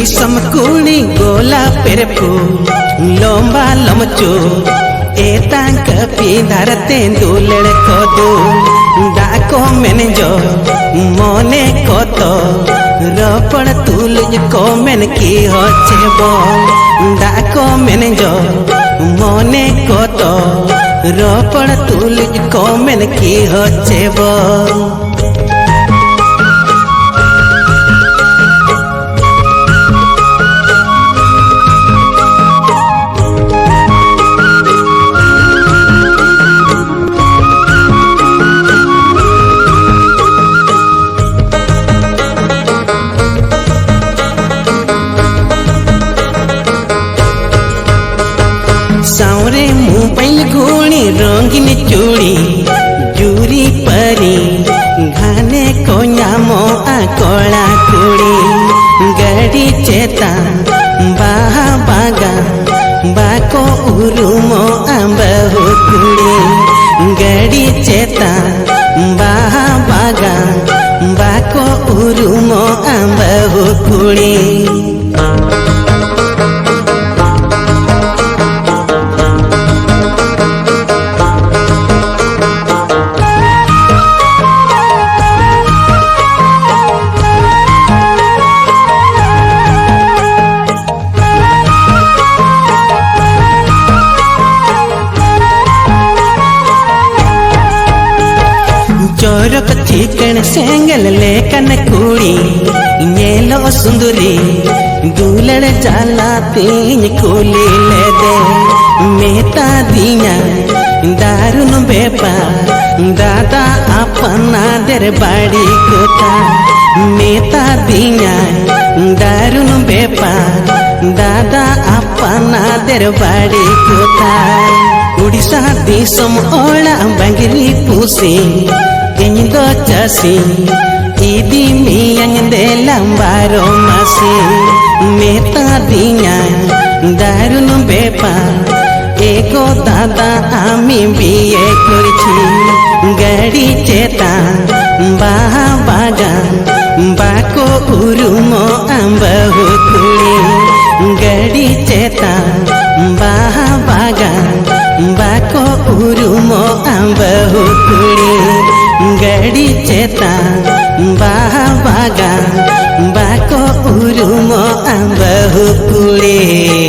समकुणी गोला पेरपू लोंबा लमचो एतांक पिधारते दुलड़ खोदू डाको मेन जो मोने को तो रपड़ तुलज को मेन की होचे बो डाको मेन जो मोने को तो रपड़ तुलज को मेन की होचे बो सावरे मुंबई घोड़ी रंगीन चूड़ी जूरी परी घाने को नामो आकोड़ा कुड़ी गड़ी चेता बाहा बागा बाको उरुमो बहु कुड़ी गड़ी चेता बाहा बागा बाको उरुमो बहु कुड़ी चोरक चिकन सेंगल लेकन कुड़ी नेलो सुंदरी दुलड़ जाला तीन कुली ले दे मेता दिया दारुन बेपा दादा अपना दर बाड़ी कोता मेता दिया दारुन बेपा दादा अपना दर बाड़ी कोता उड़ीसा दिसम ओला बंगली पूसी इन दो चासी इदी मियंग दे लंबारो मासी मेता दिया दारुन बेपा एको दादा आमी बिये करछी गड़ी चेता बाहा बागा बाको उरुमो बहु कुड़ी गड़ी चेता बाहा बागा बाको उरुमो बहु कुड़ी गड़ी चेता बाहा बागा बाको उरुमो बहु कुड़ी।